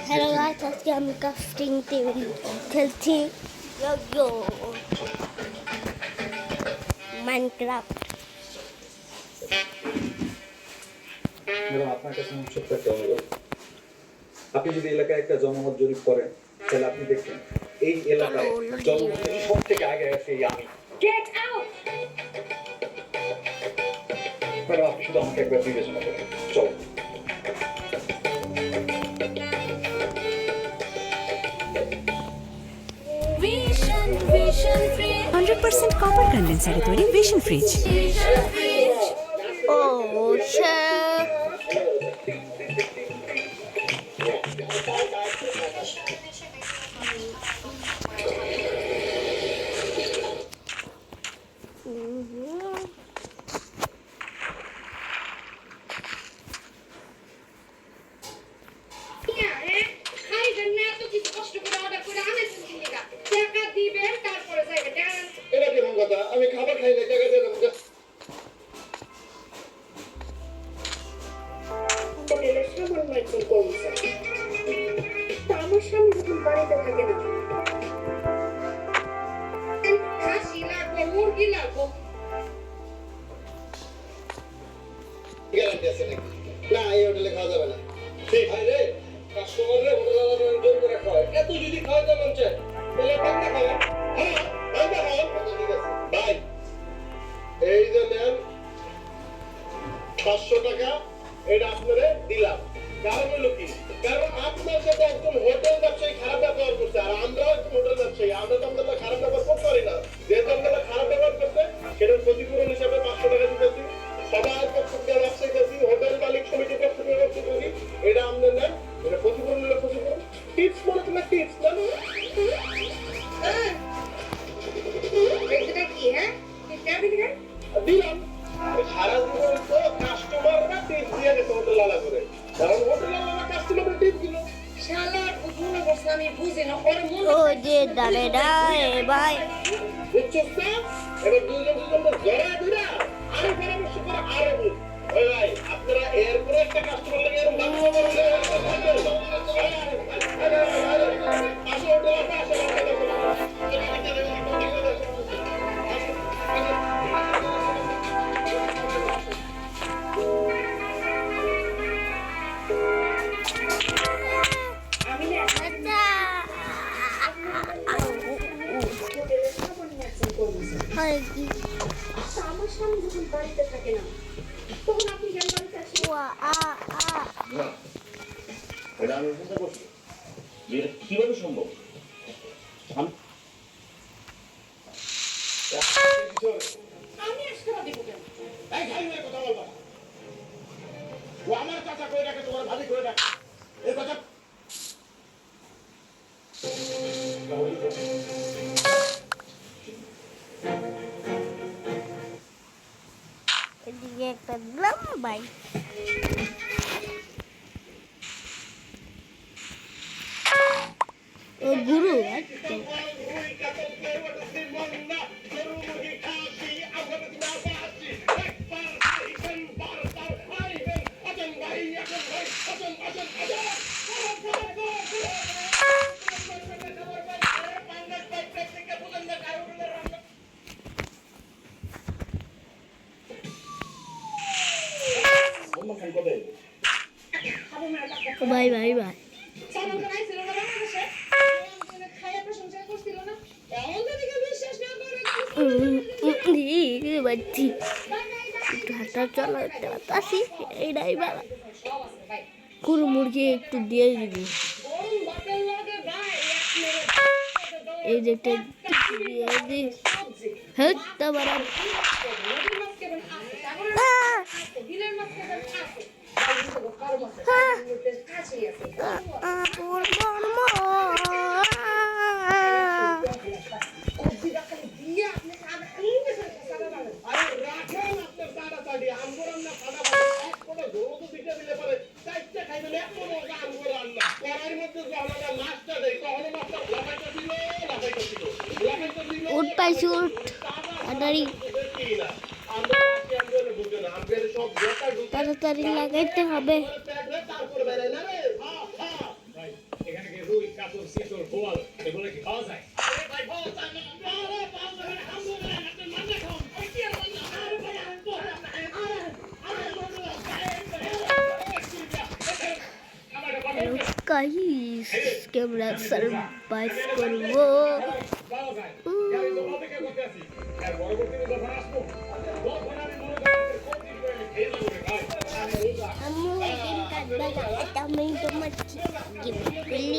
Hello guys, আজকে আমি crafting table খেলছি। ইয়ো মাইনক্রাফট। ম্যাডাম, আপনার কাছে আমার ছোট্ট একটা অনুরোধ। আপনি যদি এলাকায় একটা জনমত জরিপ করেন, তাহলে আপনি দেখবেন এই এলাকায় জনমতে সব থেকে আগে আছে এই আমি। Get out! ম্যাডাম, আপনি শুধু আমাকে একবার বিবেচনা করেন। চলো। Vision free. 100% copper condenser তৈরি ভিশন ফ্রিজ। ও শেফ, আমি খাবার খাই না, টাকা দিয়ে দেবো। হোটেলের সামান্য একজন কর্মচারী। তা আমার স্বামী যখন বাড়িতে থাকে না, খাসি লাগবো, মুরগি লাগবো। গ্যারান্টি আছে নাকি? না, এই হোটেলে খাওয়া যাবে না। ঠিক ভাই রে, কাস্টমাররে হোটেলে জোর করে খাওয়ায়। এত যদি খাওয়াতে মন চায়, তাহলে টাকা খাওয়ান। হ্যাঁ, টাকা খাওয়ান। ঠিক আছে ভাই, এই যে নেন 500 টাকা, এটা আপনারে দিলাম। কারণ হলো কি? কারণ আপনার সাথে একজন হোটেল ব্যবসায়ী খারাপ ব্যবহার করছে, আর আমরাও একজন হোটেল ব্যবসায়ী, আমরা তো আপনাদের খারাপ ব্যবহার করতে পারি না। যেহেতু আপনারা খারাপ ব্যবহার করছে, সেটার ক্ষতিপূরণ হিসাবে 500 টাকা দিতেছি। সবার পক্ষ থেকে ব্যবসায়ী দিতেছি, হোটেল মালিক সমিতির পক্ষ থেকে ব্যবসায়ী দিতেছি। এটা আপনার নেন, এটা ক্ষতিপূরণ হলে ক্ষতিপূরণ। টিপস মানে তোমার টিপস না? এটা কি হ্যাঁ? দিলাম। সারা জীবন তো কাস্টমাররা টিপস দিয়ে গেছে হোটেল লালা করে, কারণ হোটেল লালা কাস্টমাররা টিপস দিল। শালা বুঝুন বসে আমি বুঝি না ওর মন ও যে দাঁড়ে ভাই, বুঝছিস না? এবার দুজন জড়ায় ধরে আরো পরামর্শ করে আরো বুঝ। ওই ভাই, আপনারা এরপরে একটা কাস্টমার লাগে এরকম বাচ্চা করলে আসো হোটেল আমি না হোটেলের সামান্য একজন কর্মচারী। হয় কি? তা আমার স্বামী যখন বাড়িতে থাকে না, তখন আপনি কেন বাড়িতে আসেন? না, এটা আমি চিন্তা করছি যে এটা কিভাবে সম্ভব। আমি আজকে দিব কেন? এই ভাই নিয়ে কথা বলবা। ও আমার চাচা কই রাখে, তোমার ভাবি কই রাখে, এই কথা এদিকে একটা দিলাম ভাই। ও গুরু ভাই ভাই ভাই সালাম তো নাইছিল না বাংলাদেশে? খায়া প্রশংসা করছিল না? এখন তো দিকে বিশ্বাস না করে বাচ্চি একটু হাঁটা চলাতে আসি, এইটাই ভালো। গরু মুরগি একটু দিয়ে দিবি, এই যে একটা দিয়ে দি। হ্যাঁ, তারপর উঠ পাইছি, উঠ তাড়াতাড়ি তাড়াতাড়ি। মশারি লাগাইতে হবে। তারপরে বেড়াই না রে। এখানে কি রুই কাতল শিশর বোয়াল এগুলো কি খাওয়া যায়? ভাই ভালো চাই না। আরে পাওয়া যাবে না। আলহামদুলিল্লাহ আপনি মানে খান। ওই কি আর বললাম? আরে ভাই আরে গাইস ক্যামেরা সারপ্রাইজ করবো। পাওয়া যায়। গাড়ি তো বাদে কে করতে আসি? আর পরবর্তীতে যখন আসবো তখন আমি মনে করি কোনদিন করে খেয়ে যাবো রে ভাই। আমি দিন কাটবে না, এটা আমি তোমার গিলি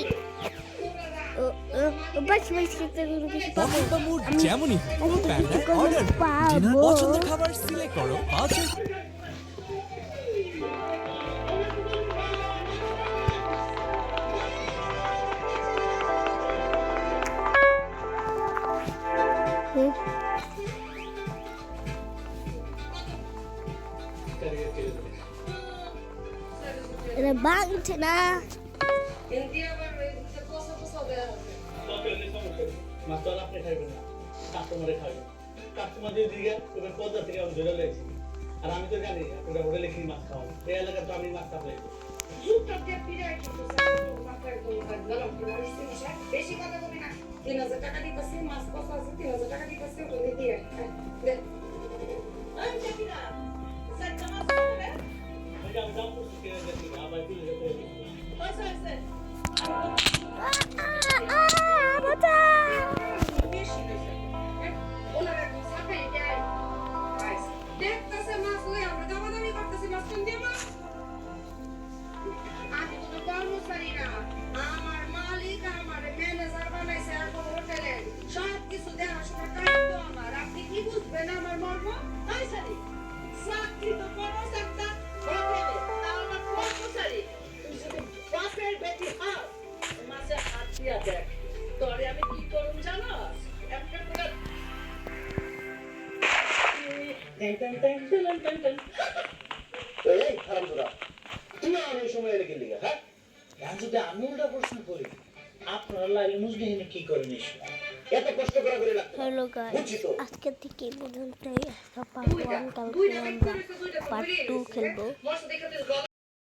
বাস বাস খেতে কিছু পাবো। মোর যেমনই পুরো প্যান্ডার অর্ডার ডিনার পছন্দের খাবার সিলেক্ট করো পাঁচের এটা ভাঙছে না। ইন্ডিয়া আবার পোষা পোষা দেওয়া হবে। মাস্টার আপনি খাইবেন না, কাস্টমারে খাবেন। কাস্টমার দিয়ে দিকে ওদের পদ্মা থেকে আমি ধরে লেগেছি। আর আমি তো জানি আপনারা হোটেলে কি মাছ খাওয়ান। এই এলাকার তো আমি মাছ খাবো। জুতা দিয়ে পিড়াই কিন্তু মাথায় কোনো গরম মানুষ দিছে বেশি কথা বলি না। 3000 টাকা দিতেছি মাছ কত আছে 3000 টাকা দিতেছি ওকে দিয়ে দে। আমি চাই না সাইডটা মাছ হবে। আমি দাম করছি কে গেছি আবার তুলে যেতে হবে। পয়সা আছে বেশি হইছে। ওনারা তো সাফাই দেয়। দেখতেছে মাছ লই আমরা দামাদামি করতেছি মাছ কোন দিয়ে মাছ। আমি তো কর্মচারী না, আমার মালিক আমার ম্যানেজার বানাইছে এখন হোটেলে সব কিছু দেখাশোনা কাজ আমার। আপনি কি বুঝবেন আমার মর্ম? তাই সারি চাকরি তো করো একটা হোটেলে, তাও আমার কর্মচারী। তুই যদি বাপের বেটি হাস মাঝে হাত দিয়া দেখ তোরে আমি কি করুম জানাস? একটা করে এই হারামজাদা, তুই আমার এই সময় এলে গেলি হ্যাঁ? এখন যদি আমি উল্টা প্রশ্ন করি, আপনারা লাইলে মুজলিহিনে কি করেন এই সময়? এত কষ্ট করে লাগতো না। হ্যালো গাইস, বুঝছি তো। আজকে থেকে এই পর্যন্তই। পার্ট 1 কালকে আমরা পার্ট 2 খেলবো। মস্ত দেখে তুই